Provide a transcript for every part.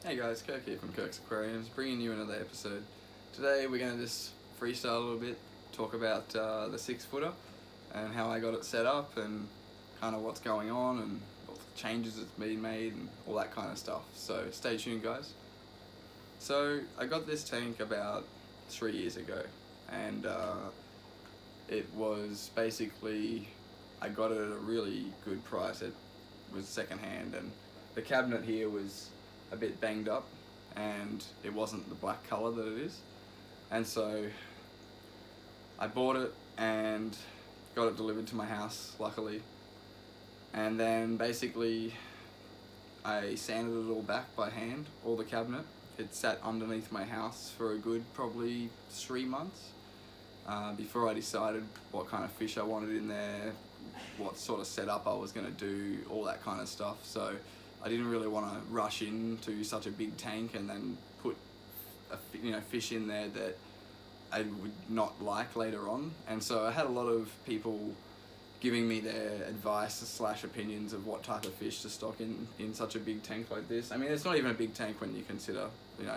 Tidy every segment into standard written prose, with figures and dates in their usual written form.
Hey guys, Kirk here from Kirk's Aquariums, bringing you another episode. Today we're going to just freestyle a little bit, talk about the 6-footer and how I got it set up and kind of what's going on and what changes that's been made and all that kind of stuff. So stay tuned guys. So I got this tank about 3 years ago, and it was basically, I got it at a really good price. It was secondhand, and the cabinet here was a bit banged up and it wasn't the black color that it is, and so I bought it and got it delivered to my house, luckily, and then basically I sanded it all back by hand, all the cabinet. It sat underneath my house for a good probably 3 months before I decided what kind of fish I wanted in there, what sort of setup I was going to do, all that kind of stuff. So I didn't really want to rush into such a big tank and then put fish in there that I would not like later on. And so I had a lot of people giving me their advice / opinions of what type of fish to stock in such a big tank like this. I mean, it's not even a big tank when you consider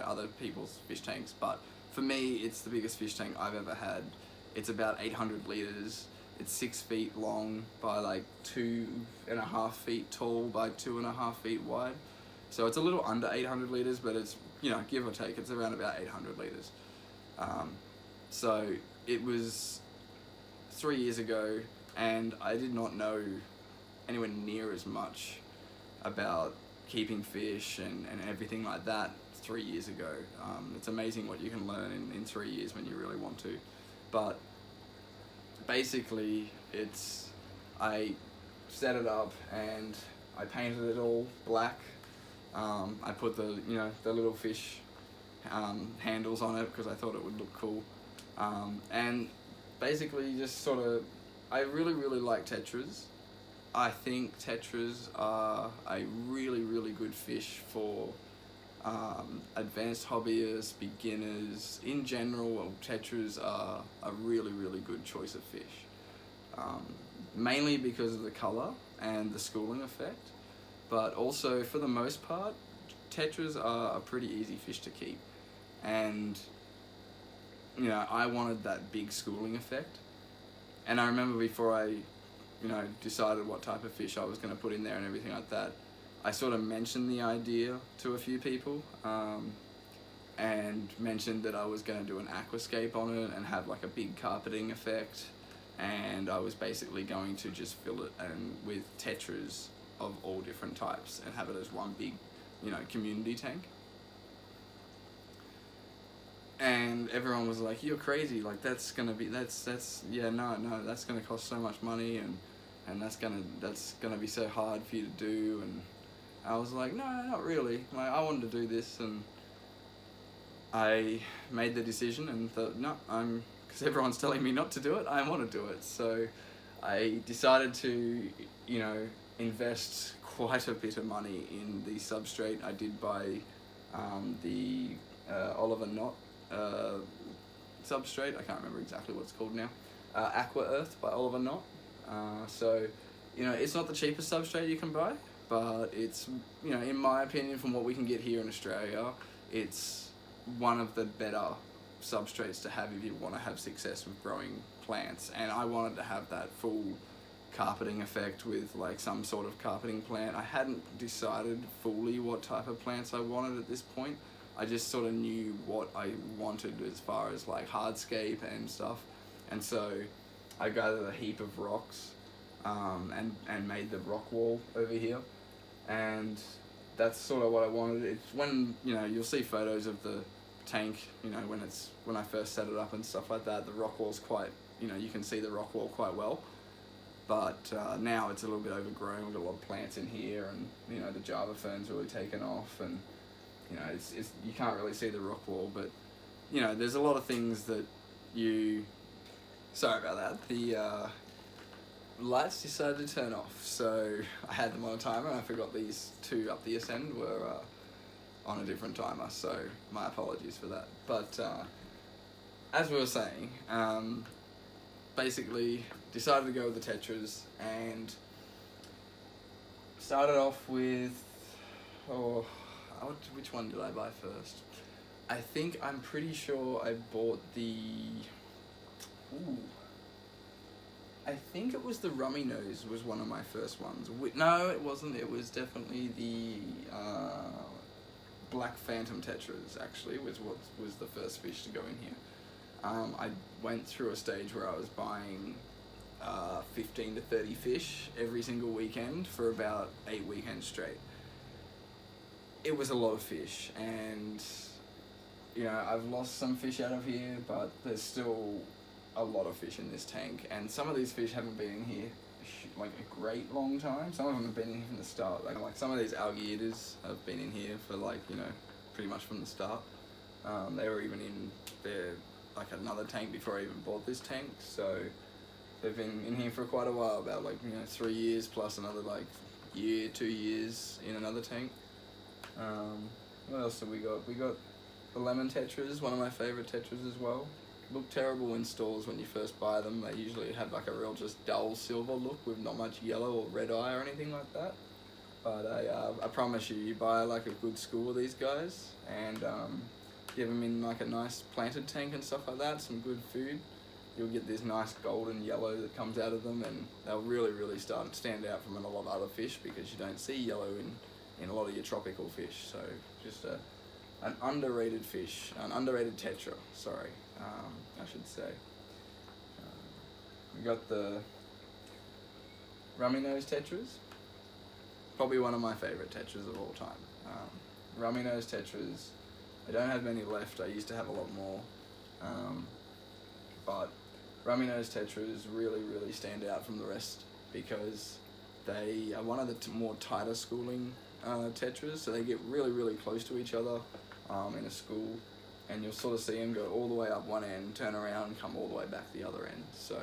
other people's fish tanks, but for me it's the biggest fish tank I've ever had. It's about 800 litres. It's 6 feet long by like 2.5 feet tall by 2.5 feet wide. So it's a little under 800 litres, but it's, give or take, it's around about 800 litres. So it was 3 years ago, and I did not know anywhere near as much about keeping fish and everything like that 3 years ago. It's amazing what you can learn in 3 years when you really want to. But basically, I set it up and I painted it all black. I put the little fish handles on it because I thought it would look cool. And basically just I really like tetras. I think tetras are a really good fish for advanced hobbyists, beginners. In general, tetras are a really good choice of fish. Mainly because of the colour and the schooling effect, but also for the most part, tetras are a pretty easy fish to keep. And I wanted that big schooling effect. And I remember before I decided what type of fish I was going to put in there and everything like that, I sort of mentioned the idea to a few people, and mentioned that I was going to do an aquascape on it and have like a big carpeting effect, and I was basically going to just fill it with tetras of all different types and have it as one big community tank. And everyone was like, "You're crazy, like that's gonna cost so much money, and that's gonna be so hard for you to do." And I was like, no, not really. I wanted to do this, and I made the decision and thought, no, because everyone's telling me not to do it, I want to do it. So I decided to, invest quite a bit of money in the substrate. I did buy the Oliver Knott substrate. I can't remember exactly what it's called now. Aqua Earth by Oliver Knott. So it's not the cheapest substrate you can buy, but it's, in my opinion, from what we can get here in Australia, it's one of the better substrates to have if you want to have success with growing plants. And I wanted to have that full carpeting effect with like some sort of carpeting plant. I hadn't decided fully what type of plants I wanted at this point. I just sort of knew what I wanted as far as like hardscape and stuff. And so I gathered a heap of rocks and made the rock wall over here. And that's sort of what I wanted. It's when, you'll see photos of the tank, when I first set it up and stuff like that, the rock wall's quite, you can see the rock wall quite well. But now it's a little bit overgrown. We've got a lot of plants in here, and, the Java fern's really taken off, and, it's you can't really see the rock wall, but, there's a lot of things that sorry about that. The lights decided to turn off, so I had them on a timer, and I forgot these two up the ascend were on a different timer, so my apologies for that. But as we were saying, basically decided to go with the tetras and started off with which one did I buy first? I'm pretty sure I bought the... Ooh. I think it was the Rummy Nose was one of my first ones. No, it wasn't. It was definitely the Black Phantom Tetras, actually, was what was the first fish to go in here. I went through a stage where I was buying 15 to 30 fish every single weekend for about 8 weekends straight. It was a lot of fish, and you know, I've lost some fish out of here, but there's still a lot of fish in this tank, and some of these fish haven't been in here like a great long time. Some of them have been in here from the start. Like some of these algae eaters have been in here for like, you know, pretty much from the start. They were even in their like another tank before I even bought this tank, so they've been in here for quite a while, about like, you know, 3 years plus another like year, 2 years in another tank. What else have we got? We got the lemon tetras, one of my favorite tetras as well. Look terrible in stores when you first buy them. They usually have like a real just dull silver look with not much yellow or red eye or anything like that. But I promise you buy like a good school of these guys and give them in like a nice planted tank and stuff like that, some good food. You'll get this nice golden yellow that comes out of them, and they'll really start to stand out from a lot of other fish because you don't see yellow in a lot of your tropical fish. So just an underrated fish, an underrated tetra, sorry, I should say. We got the Rummy Nose tetras, probably one of my favorite tetras of all time. Rummy Nose tetras, I don't have many left. I used to have a lot more, but Rummy Nose tetras really stand out from the rest because they are one of the more tighter schooling tetras, so they get really close to each other in a school, and you'll sort of see them go all the way up one end, turn around, and come all the way back the other end. So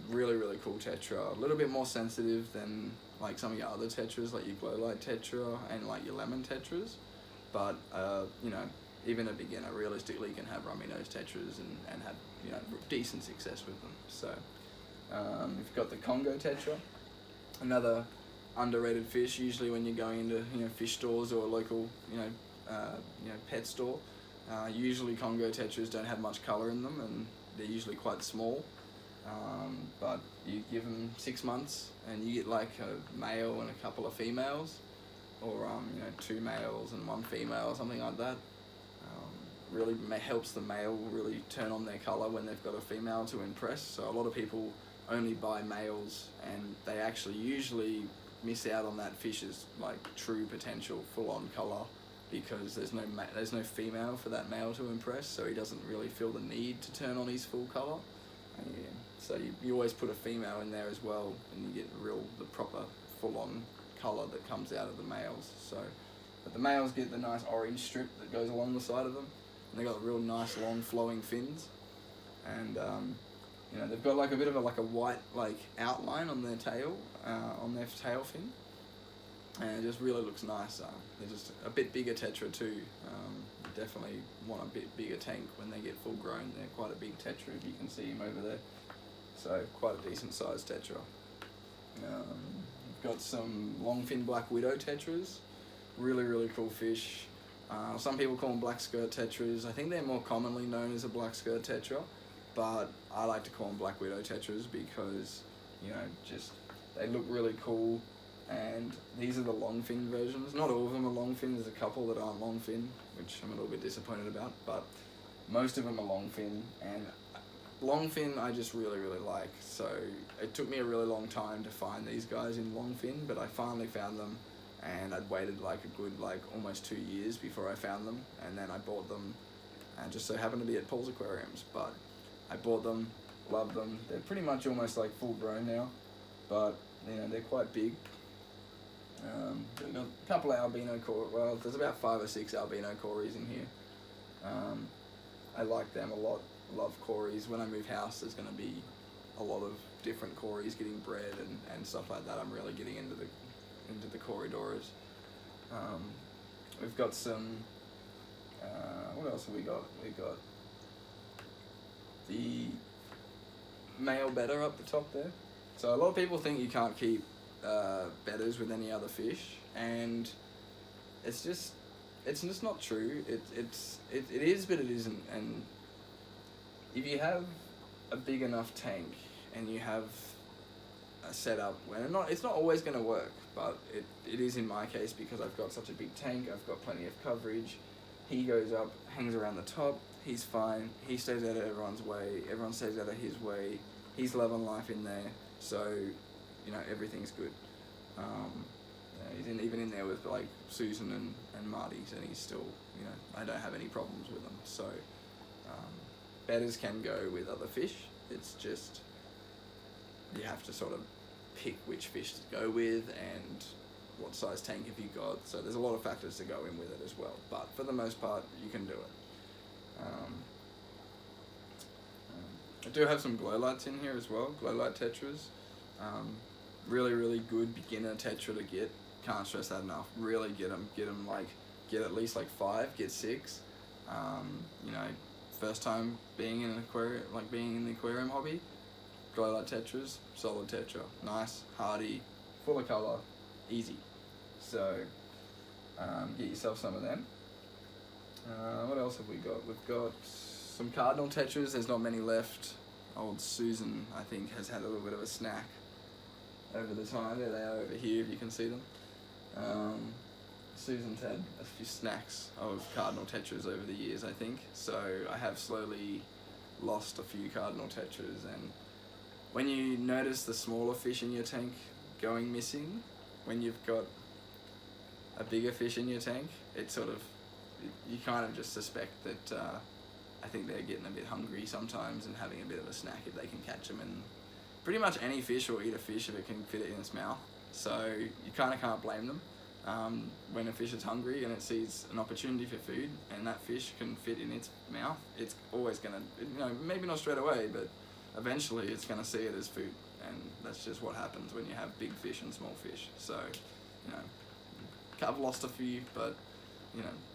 really cool tetra. A little bit more sensitive than like some of your other tetras, like your glow light tetra and like your lemon tetras. But you know, even a beginner realistically can have Rummy Nose tetras and have, you know, decent success with them. So you've got the Congo tetra, another underrated fish. Usually when you're going into, you know, fish stores or a local, you know, pet store, usually Congo tetras don't have much color in them, and they're usually quite small. But you give them 6 months and you get like a male and a couple of females, or you know, 2 males and 1 female or something like that. Really helps the male really turn on their color when they've got a female to impress. So a lot of people only buy males, and they actually usually miss out on that fish's like true potential, full-on color, because there's no female for that male to impress, so he doesn't really feel the need to turn on his full color. And yeah, so you always put a female in there as well, and you get the proper full-on color that comes out of the males. So, but the males get the nice orange strip that goes along the side of them, and they got real nice long flowing fins, and you know, they've got like a bit of a white like outline on their tail, on their tail fin, and it just really looks nice. They're just a bit bigger tetra too. You definitely want a bit bigger tank when they get full grown. They're quite a big tetra, if you can see him over there. So quite a decent sized tetra. We've got some longfin black widow tetras, really cool fish. Some people call them black skirt tetras. I think they're more commonly known as a black skirt tetra, but I like to call them black widow tetras because, you know, just they look really cool. And these are the longfin versions. Not all of them are longfin. There's a couple that aren't longfin, which I'm a little bit disappointed about, but most of them are longfin, and longfin I just really like. So it took me a really long time to find these guys in longfin, but I finally found them, and I'd waited like a good almost 2 years before I found them, and then I bought them, and just so happened to be at Paul's Aquariums. But I bought them, loved them. They're pretty much almost like full grown now, but you know, they're quite big. We've got a couple of albino cories. Well, there's about 5 or 6 albino cories in here. I like them a lot. Love cories. When I move house, there's going to be a lot of different cories getting bred and stuff like that. I'm really getting into the corridoras. We've got some. What else have we got? We've got the male betta up the top there. So a lot of people think you can't keep betters with any other fish, and it's just not true. It is, but it isn't. And if you have a big enough tank and you have a setup where it's not always going to work, but it is in my case because I've got such a big tank. I've got plenty of coverage. He goes up, hangs around the top. He's fine. He stays out of everyone's way. Everyone stays out of his way. He's loving life in there. So, everything's good. He's even in there with like Susan and Marty's, and he's still, I don't have any problems with them. So, betters can go with other fish. It's just, you have to sort of pick which fish to go with and what size tank have you got. So there's a lot of factors to go in with it as well. But for the most part, you can do it. I do have some glow lights in here as well, glow light tetras. Really, really good beginner tetra to get. Can't stress that enough. Really get them get at least like 5, get 6. First time being in an aquarium, being in the aquarium hobby, glow light tetras, solid tetra, nice, hardy, full of colour, easy. So get yourself some of them. What else have we got? We've got some cardinal tetras. There's not many left. Old Susan, I think, has had a little bit of a snack over the time. There they are over here, if you can see them. Susan's had a few snacks of cardinal tetras over the years, I think. So I have slowly lost a few cardinal tetras, and when you notice the smaller fish in your tank going missing, when you've got a bigger fish in your tank, it sort of, you kind of just suspect that I think they're getting a bit hungry sometimes and having a bit of a snack if they can catch them. And pretty much any fish will eat a fish if it can fit it in its mouth. So you kind of can't blame them. When a fish is hungry and it sees an opportunity for food and that fish can fit in its mouth, it's always going to, maybe not straight away, but eventually it's going to see it as food. And that's just what happens when you have big fish and small fish. So, I've lost a few, but,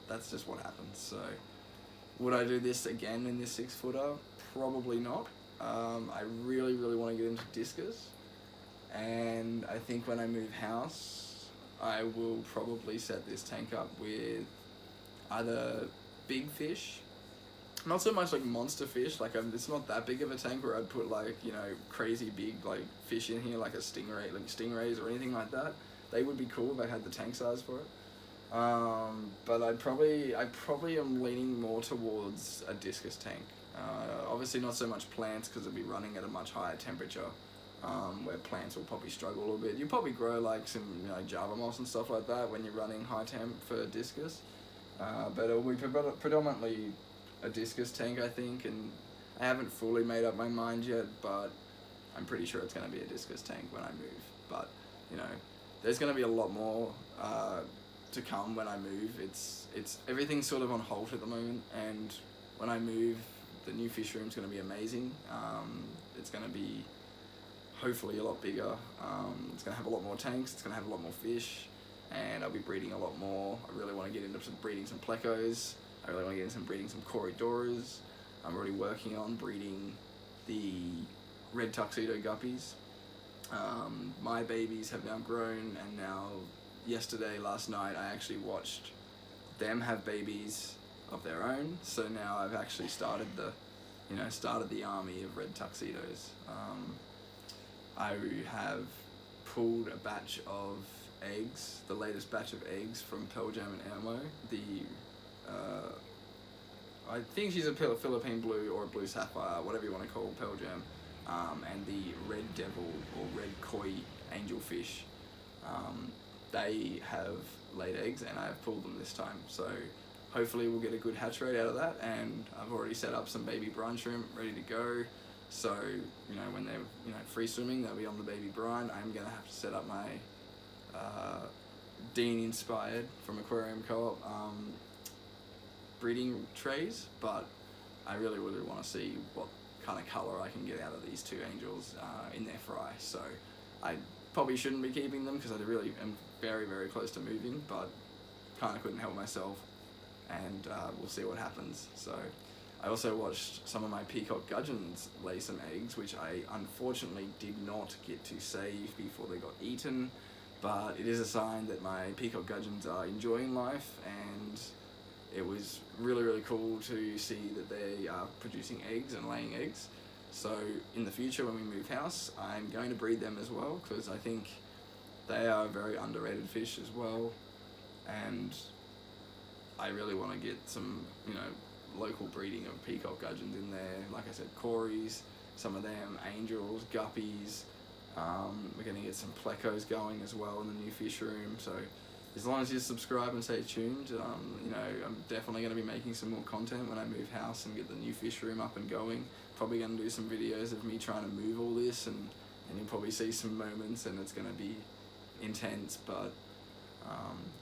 that's just what happens. So, would I do this again in this 6-footer? Probably not. I really, really want to get into discus. And I think when I move house, I will probably set this tank up with either big fish, not so much like monster fish, it's not that big of a tank where I'd put crazy big fish in here like a stingray, like stingrays or anything like that. They would be cool if I had the tank size for it. But I probably am leaning more towards a discus tank. Obviously not so much plants because it'll be running at a much higher temperature, where plants will probably struggle a little bit. You probably grow some Java moss and stuff like that when you're running high temp for discus, but it'll be predominantly a discus tank, I think, and I haven't fully made up my mind yet, but I'm pretty sure it's going to be a discus tank when I move. But there's going to be a lot more to come when I move. It's everything's sort of on halt at the moment, and when I move, the new fish room's going to be amazing. It's going to be hopefully a lot bigger. It's going to have a lot more tanks. It's going to have a lot more fish, and I'll be breeding a lot more. I really want to get into breeding some plecos. I really want to get into breeding some corridoras. I'm already working on breeding the red tuxedo guppies. My babies have now grown, and now last night, I actually watched them have babies of their own. So now I've actually started the army of red tuxedos. I have pulled a batch of eggs, the latest batch of eggs from Pearl Jam and Elmo. I think she's a Philippine blue or a blue sapphire, whatever you want to call Pearl Jam, and the red devil or red koi angelfish. They have laid eggs, and I've pulled them this time. So hopefully we'll get a good hatch rate out of that, and I've already set up some baby brine shrimp ready to go. So when they're free swimming, they'll be on the baby brine. I'm gonna have to set up my Dean inspired from Aquarium Co-op breeding trays, but I really want to see what kind of colour I can get out of these two angels in their fry. So I probably shouldn't be keeping them because I really am very, very close to moving, but kind of couldn't help myself, and we'll see what happens. So I also watched some of my peacock gudgeons lay some eggs, which I unfortunately did not get to save before they got eaten. but it is a sign that my peacock gudgeons are enjoying life, and it was really cool to see that they are producing eggs and laying eggs. So in the future when we move house, I'm going to breed them as well, because I think they are a very underrated fish as well, and I really want to get some, you know, local breeding of peacock gudgeons in there. Like I said, Corys, some of them, angels, guppies. We're going to get some plecos going as well in the new fish room. So as long as you subscribe and stay tuned, you know, I'm definitely going to be making some more content when I move house and get the new fish room up and going. Probably going to do some videos of me trying to move all this, and you'll probably see some moments, and it's going to be intense, but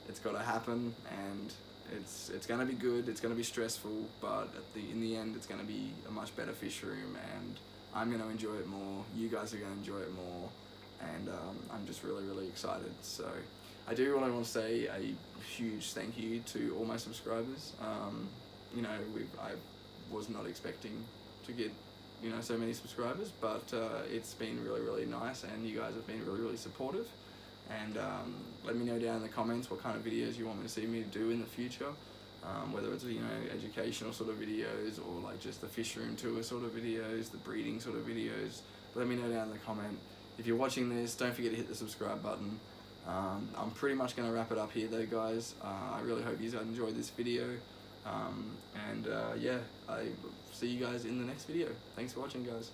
it's got to happen, and it's going to be good. It's going to be stressful, but in the end, it's going to be a much better fish room, and I'm going to enjoy it more. You guys are going to enjoy it more, and I'm just really excited. So I do really want to say a huge thank you to all my subscribers. You know, I was not expecting to get, you know, so many subscribers, but it's been really nice, and you guys have been really supportive. And let me know down in the comments what kind of videos you want me to see me do in the future, whether it's, you know, educational sort of videos, or like just the fish room tour sort of videos, the breeding sort of videos. Let me know down in the comment. If you're watching this, don't forget to hit the subscribe button. I'm pretty much going to wrap it up here though, guys. I really hope you guys enjoyed this video, yeah, I see you guys in the next video. Thanks for watching, guys.